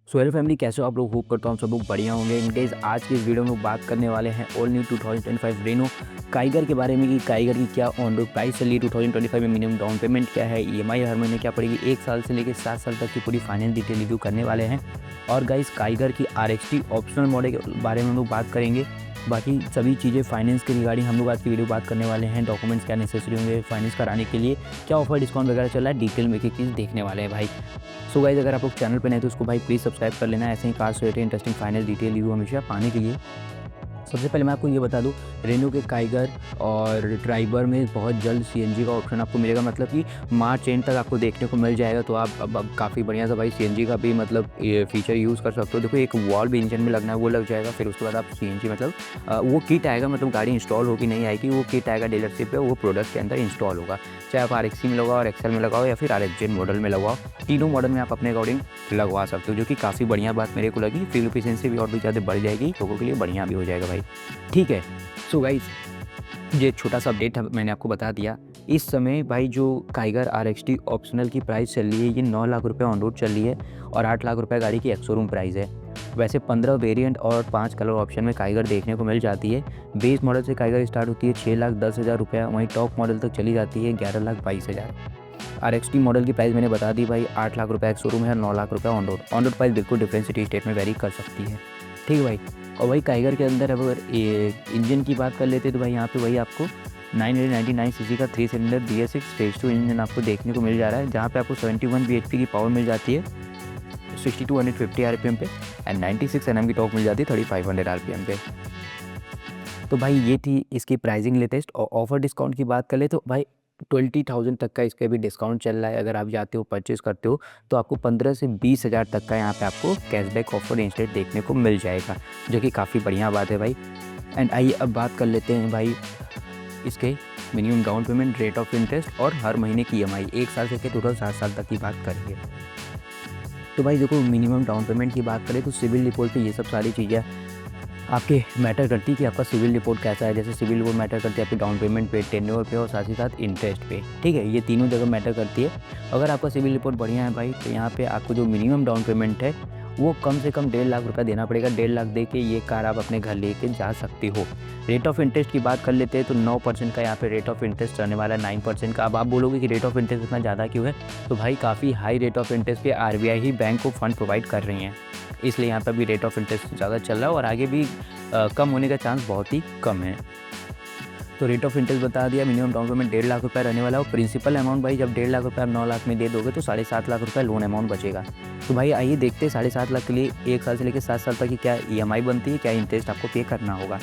So hello family, कैसे हो आप लोग? होप करता हूँ सब लोग बढ़िया होंगे। इन केस आज की इस वीडियो में बात करने वाले हैं ऑल न्यू 2025 रेनो काइगर के बारे में कि काइगर की क्या ऑन रोड प्राइस चल रही है 2025 में, मिनिमम डाउन पेमेंट क्या है, ईएमआई हर महीने क्या पड़ेगी, 1 साल से लेकर 7 साल तक की पूरी फाइनेंस डिटेल रिव्यू करने वाले हैं। और गाइस काइगर की RXT ऑप्शनल मॉडल के बारे में हम लोग बात करेंगे। बाकी सभी चीज़ें फाइनेंस के रिगार्डिंग हम लोग आज की वीडियो बात करने वाले हैं। डॉक्यूमेंट्स क्या नेसेसरी होंगे फाइनेंस कराने के लिए, क्या ऑफर डिस्काउंट वगैरह चल रहा है, डिटेल में एक चीज़ देखने वाले हैं भाई। सो गाइस, अगर आप लोग चैनल पे नए तो उसको भाई प्लीज़ सब्सक्राइब कर लेना, ऐसे ही cars related interesting finance detail review हमेशा पाने के लिए। सबसे पहले मैं आपको ये बता दूं, रेनो के काइगर और ट्राइबर में बहुत जल्द सीएनजी का ऑप्शन आपको मिलेगा, मतलब कि मार्च एंड तक आपको देखने को मिल जाएगा। तो आप अब काफ़ी बढ़िया सा भाई सीएनजी का भी मतलब ये फीचर यूज़ कर सकते हो। देखो, एक वॉल भी इंजन में लगना है वो लग जाएगा, फिर उसके बाद आप सीएनजी मतलब वो किट आएगा, मतलब गाड़ी इंस्टॉल होगी नहीं आएगी, वो किट आएगा डीलरशिप पे, वो प्रोडक्ट के अंदर इंस्टॉल होगा। चाहे आप RXC में लगाओ और एक्सेल में लगाओ या फिर RXZ मॉडल में लगाओ, तीनों मॉडल में आप अपने अकॉर्डिंग लगवा सकते हो, जो कि काफ़ी बढ़िया बात मेरे को लगी। फ्यूल एफिशिएंसी भी और भी ज़्यादा बढ़ जाएगी, लोगों के लिए बढ़िया भी हो जाएगा भाई। ठीक है। सो गाइस, ये छोटा सा अपडेट मैंने आपको बता दिया। इस समय भाई जो काइगर RXT ऑप्शनल की प्राइस चल रही है, ये 9 लाख रुपये ऑन रोड चल रही है और 8 लाख रुपये गाड़ी की एक्स शोरूम प्राइस है। वैसे 15 वेरिएंट और 5 कलर ऑप्शन में काइगर देखने को मिल जाती है। बेस मॉडल से काइगर स्टार्ट होती है 6,10,000 रुपया, वहीं टॉप मॉडल तक चली जाती है 11,22,000। RXT मॉडल की प्राइस मैंने बता दी भाई, 8 लाख रुपये एक्स शोरूम है, 9 लाख रुपये on road. On road price बिल्कुल डिफरेंट सिटी स्टेट में वेरी कर सकती है। ठीक है भाई। और वही काइगर के अंदर अगर इंजन की बात कर लेते तो भाई यहाँ पे वही आपको 999 सीसी का 3 सिलेंडर BS6 स्टेज 2 इंजन आपको देखने को मिल जा रहा है, जहाँ पे आपको 71 bhp की पावर मिल जाती है 6250 RPM पे एंड 96 Nm की टॉर्क मिल जाती है 3500 RPM पे। तो भाई ये थी इसकी प्राइसिंग लेटेस्ट। और ऑफर डिस्काउंट की बात कर ले तो भाई 20,000 तक का इसका भी डिस्काउंट चल रहा है। अगर आप जाते हो परचेज़ करते हो तो आपको 15 से 20,000 तक का यहाँ पे आपको कैशबैक ऑफर इंस्टेंट देखने को मिल जाएगा, जो कि काफ़ी बढ़िया बात है भाई। एंड आइए अब बात कर लेते हैं भाई इसके minimum down payment, rate of interest और हर महीने की EMI, 1 साल से टोटल 7 साल तक की बात करेंगे। तो भाई देखो, मिनिमम डाउन पेमेंट की बात करें तो सिविल रिपोर्ट पे ये सब सारी चीज़ें आपके मैटर करती है कि आपका सिविल रिपोर्ट कैसा है। जैसे सिविल रिपोर्ट मैटर करती है आपकी डाउन पेमेंट पे, टेन्योर पे और साथ ही साथ इंटरेस्ट पे। ठीक है, ये तीनों जगह मैटर करती है। अगर आपका सिविल रिपोर्ट बढ़िया है भाई, तो यहाँ पे आपको जो मिनिमम डाउन पेमेंट है वो कम से कम 1.5 लाख रुपया देना पड़ेगा। 1.5 लाख दे के ये कार आप अपने घर लेके जा सकते हो। रेट ऑफ इंटरेस्ट की बात कर लेते हैं तो 9% का यहाँ पे रेट ऑफ इंटरेस्ट रहने वाला है, 9% का। अब आप बोलोगे कि रेट ऑफ इंटरेस्ट इतना ज़्यादा क्यों है, तो भाई काफ़ी हाई रेट ऑफ इंटरेस्ट पे RBI ही बैंक को फंड प्रोवाइड कर रही हैं, इसलिए यहाँ पर भी रेट ऑफ इंटरेस्ट ज़्यादा चल रहा है और आगे भी कम होने का चांस बहुत ही कम है। तो रेट ऑफ इंटरेस्ट बता दिया, मिनिमम डाउन पेमेंट 1.5 लाख रुपये रहने वाला है। और प्रिंसिपल अमाउंट भाई जब 1.5 लाख रुपये आप 9 लाख में दे दोगे तो 7.5 लाख रुपये लोन अमाउंट बचेगा। तो भाई आइए देखते हैं 7.5 लाख के लिए 1 साल से लेकर 7 साल तक की क्या EMI बनती है, क्या इंटरेस्ट आपको पे करना होगा।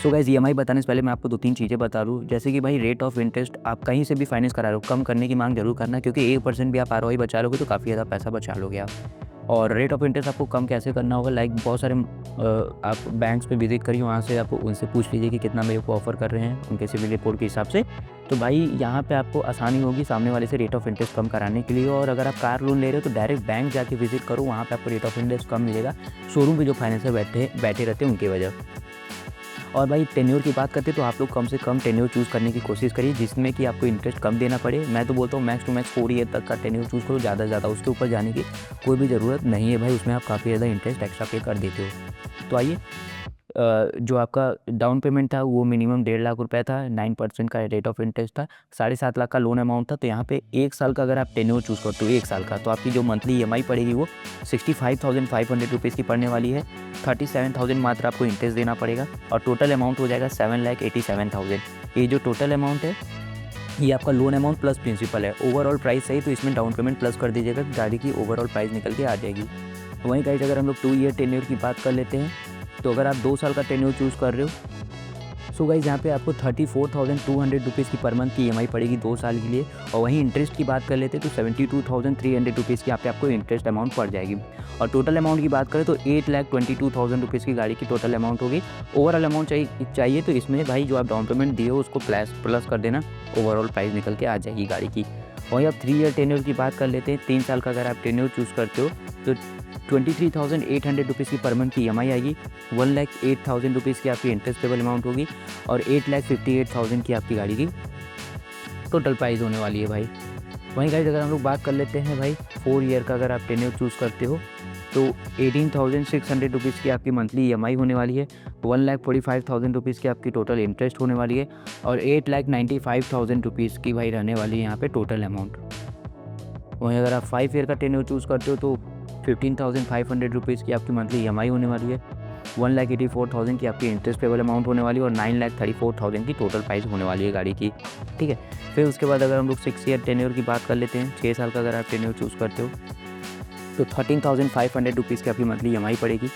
सो गाइस, EMI बताने से पहले मैं आपको 2-3 चीज़ें बता दूँ। जैसे कि भाई रेट ऑफ इंटरेस्ट आप कहीं से भी फाइनेंस करा रहे हो, कम करने की मांग जरूर करना, क्योंकि 1% भी आप ROI बचा लोगे तो काफ़ी ज़्यादा पैसा बचा लोगे आप। और रेट ऑफ इंटरेस्ट आपको कम कैसे करना होगा, लाइक बहुत सारे आप बैंक्स पे विजिट करिए, वहाँ से आप उनसे पूछ लीजिए कि कितना मेरे को ऑफर कर रहे हैं उनके सिविल रिपोर्ट के हिसाब से। तो भाई यहाँ पे आपको आसानी होगी सामने वाले से रेट ऑफ इंटरेस्ट कम कराने के लिए। और अगर आप कार लोन ले रहे हो तो डायरेक्ट बैंक जाके विजिट करो, वहाँ पे आपको रेट ऑफ इंटरेस्ट कम मिलेगा, शोरूम पे जो फाइनेंसर बैठे रहते हैं उनकी वजह। और भाई टेन्योर की बात करते हैं तो आप लोग कम से कम टेन्योर चूज़ करने की कोशिश करिए जिसमें कि आपको इंटरेस्ट कम देना पड़े। मैं तो बोलता हूँ मैक्स टू मैक्स 4 ईयर तक का टेन्योर चूज़ करो, ज़्यादा से ज़्यादा उसके ऊपर जाने की कोई भी ज़रूरत नहीं है भाई, उसमें आप काफ़ी ज़्यादा इंटरेस्ट एक्स्ट्रा पे कर देते हो। तो आइए, जो आपका डाउन पेमेंट था वो मिनिमम 1.5 लाख रुपये था, 9% का रेट ऑफ इंटरेस्ट था, 7.5 लाख का लोन अमाउंट था। तो यहाँ पे 1 साल का अगर आप टेन्योर चूज़ करते हो 1 साल का, तो आपकी जो मंथली EMI पड़ेगी वो 65,500 रुपीज़ की पड़ने वाली है। 37,000 मात्र आपको इंटरेस्ट देना पड़ेगा और टोटल अमाउंट हो जाएगा 7,87,000। ये जो टोटल अमाउंट है ये आपका लोन अमाउंट प्लस प्रिंसिपल है। ओवरऑल प्राइस सही तो इसमें डाउन पेमेंट प्लस कर दीजिएगा, गाड़ी की ओवरऑल प्राइस निकल के आ जाएगी। वहीं गाइस, अगर हम लोग 2 ईयर टेन्योर की बात कर लेते हैं तो अगर आप 2 साल का टेन्योर चूज़ कर रहे हो, सो गाइस यहाँ पे आपको 34,200 रुपीज़ की पर मंथ की EMI पड़ेगी 2 साल के लिए। और वहीं इंटरेस्ट की बात कर लेते हैं तो 72,300 रुपीज़ की यहाँ पे आपको इंटरेस्ट अमाउंट पड़ जाएगी। और टोटल अमाउंट की बात करें तो 8,22,000 रुपीज़ की गाड़ी की टोटल अमाउंट होगी। ओवरऑल अमाउंट चाहिए तो इसमें भाई जो आप डाउन पेमेंट दिए हो उसको प्लस कर देना, ओवरऑल प्राइस निकल के आ जाएगी गाड़ी की। वहीं आप 3 ईयर टेन्योर की बात कर लेते हैं, 3 साल का अगर आप टेन्योर चूज़ करते हो तो 23,800 रुपीज़ की पर मंथ की EMI आएगी, 1,08,000 रुपीज़ की आपकी इंटरेस्ट पेबल अमाउंट होगी और 8,58,000 की आपकी गाड़ी की टोटल प्राइस होने वाली है भाई। वहीं गाइस, अगर हम लोग बात कर लेते हैं भाई 4 ईयर का, अगर आप टेन्योर चूज़ करते हो तो 18,600 रुपीज़ की आपकी मंथली EMI होने वाली है, 1,45,000 रुपीज़ की आपकी टोटल इंटरेस्ट होने वाली है और 8,95,000 रुपीज़ की भाई रहने वाली है यहाँ पे टोटल अमाउंट। वहीं अगर आप 5 ईयर का टेन्योर चूज़ करते हो तो 15,500 रुपीज़ की आपकी मंथली EMI होने वाली है, 1,84,000 की आपकी इंटरेस्ट पेबल अमाउंट होने वाली है और 9,34,000 की टोटल प्राइस होने वाली है गाड़ी की। ठीक है, फिर उसके बाद अगर हम लोग 6 ईयर टेन्योर की बात कर लेते हैं, 6 साल का अगर आप टेन्योर चूज़ करते हो तो 13,500 रुपीज़ की आपकी मंथली EMI पड़ेगी,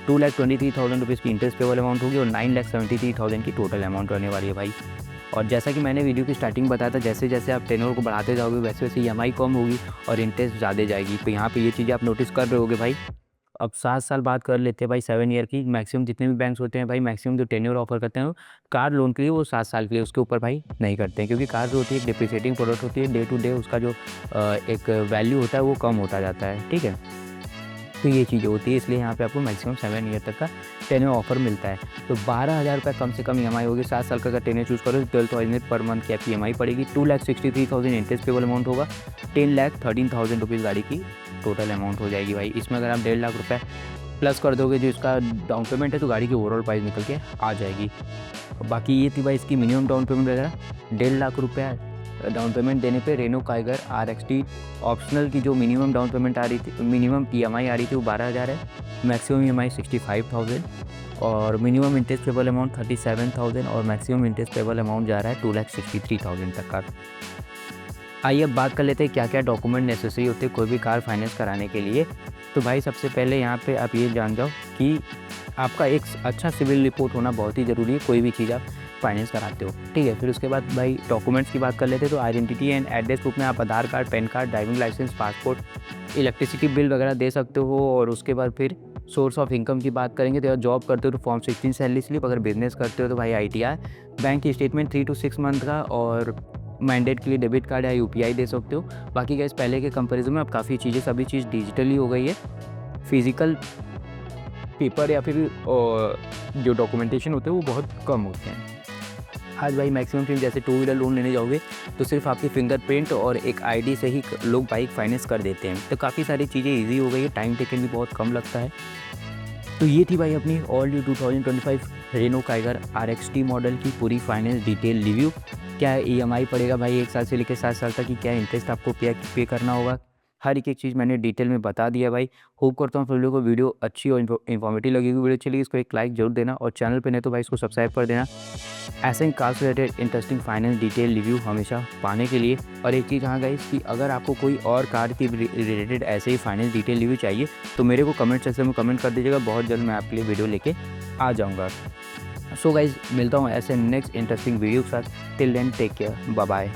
2,23,000 रुपीज़ की इंटरेस्ट पेबल अमाउंट होगी और 9,73,000 की टोटल अमाउंट रहने वाली है भाई। और जैसा कि मैंने वीडियो की स्टार्टिंग बताया था, जैसे जैसे आप टेन्योर को बढ़ाते जाओगे वैसे वैसे EMI कम होगी और इंटरेस्ट ज़्यादा जाएगी। तो यहाँ पे ये चीज़ें आप नोटिस कर रहे होगे भाई। अब 7 साल बात कर लेते हैं भाई 7 ईयर की। मैक्सिमम जितने भी बैंक्स होते हैं भाई, मैक्सिमम जो टेन्योर ऑफर करते हैं कार लोन के लिए वो 7 साल के लिए, उसके ऊपर भाई नहीं करते हैं, क्योंकि कार जो होती है एक डिप्रिसिएटिंग प्रोडक्ट होती है, डे टू डे उसका जो एक वैल्यू होता है वो कम होता जाता है। ठीक है, तो ये चीज़ें होती है, इसलिए यहाँ पे आपको मैक्सिमम 7 ईयर तक का टेन्योर ऑफर मिलता है। तो 12,000 रुपये कम से कम EMI होगी। 7 साल का अगर टेन्योर चूज़ करो तो 12,000 पर मंथ की आपकी EMI पड़ेगी, 2,63,000 इंटरेस्ट पेबल अमाउंट होगा, 10,13,000 रुपीज़ गाड़ी की टोटल अमाउंट हो जाएगी भाई। इसमें अगर आप 1.5 लाख रुपये प्लस कर दोगे जो इसका डाउन पेमेंट है, तो गाड़ी की ओवरऑल प्राइस निकल के आ जाएगी। बाकी ये थी भाई इसकी मिनिमम डाउन पेमेंट वगैरह। 1.5 लाख रुपये डाउन पेमेंट देने पे रेनो काइगर RXT ऑप्शनल की जो मिनिमम डाउन पेमेंट आ रही थी, मिनिमम EMI आ रही थी वो 12,000 है, मैक्सिमम EMI 65,000 और मिनिमम इंटरेस्ट पेबल अमाउंट 37,000 और मैक्सिमम इंटरेस्ट पेबल अमाउंट जा रहा है 2,63,000 तक का। आइए अब बात कर लेते हैं क्या क्या डॉक्यूमेंट नेसेसरी होते हैं कोई भी कार फाइनेंस कराने के लिए। तो भाई सबसे पहले यहाँ पे आप ये जान जाओ कि आपका एक अच्छा सिविल रिपोर्ट होना बहुत ही ज़रूरी है, कोई भी चीज़ आप फाइनेंस कराते हो। ठीक है, फिर उसके बाद भाई डॉक्यूमेंट्स की बात कर लेते हैं। तो आइडेंटिटी एंड एड्रेस प्रूफ में आप Aadhaar card, PAN card, driving licence, passport, electricity bill वगैरह दे सकते हो। और उसके बाद फिर सोर्स ऑफ इनकम की बात करेंगे तो जॉब करते हो तो फॉर्म 16 सैलरी स्लिप, अगर बिजनेस करते हो तो भाई ITR, बैंक की स्टेटमेंट 3 to 6 मंथ का और मैंडेट के लिए डेबिट कार्ड या UPI दे सकते हो। बाकी गैस पहले के कंपैरिजन में अब काफ़ी चीज़ें सभी चीज़ डिजिटली हो गई है, फिज़िकल पेपर या फिर जो डॉक्यूमेंटेशन होते हैं वो बहुत कम होते हैं। आज भाई मैक्सिमम चीज़ जैसे 2 व्हीलर लोन लेने जाओगे तो सिर्फ आपकी फिंगरप्रिंट और एक ID से ही लोग बाइक फाइनेंस कर देते हैं। तो काफ़ी सारी चीज़ें ईजी हो गई है, टाइम टेकन भी बहुत कम लगता है। तो ये थी भाई अपनी all new 2025 Renault Kiger RXT model की पूरी फाइनेंस डिटेल रिव्यू। क्या EMI पड़ेगा भाई 1 साल से लेकर 7 साल तक की, क्या इंटरेस्ट आपको पे करना होगा, हर एक चीज़ मैंने डिटेल में बता दिया भाई। होप करता हूँ आप लोगों को वीडियो अच्छी और इन्फॉर्मेटिव लगेगी। वीडियो चलिए इसको एक लाइक जरूर देना और चैनल पे नहीं तो भाई इसको सब्सक्राइब कर देना ऐसे ही कार से related interesting finance detail review हमेशा पाने के लिए। और एक चीज़ हाँ गाइस कि अगर आपको कोई और कार की रिलेटेड ऐसे ही फाइनेंस डिटेल रिव्यू चाहिए तो मेरे को कमेंट सेक्शन में कमेंट कर दीजिएगा, बहुत जल्द मैं आपके लिए वीडियो लेके आ जाऊँगा। सो गाइस मिलता हूँ ऐसे नेक्स्ट इंटरेस्टिंग वीडियो के साथ। Till then take care, bye bye.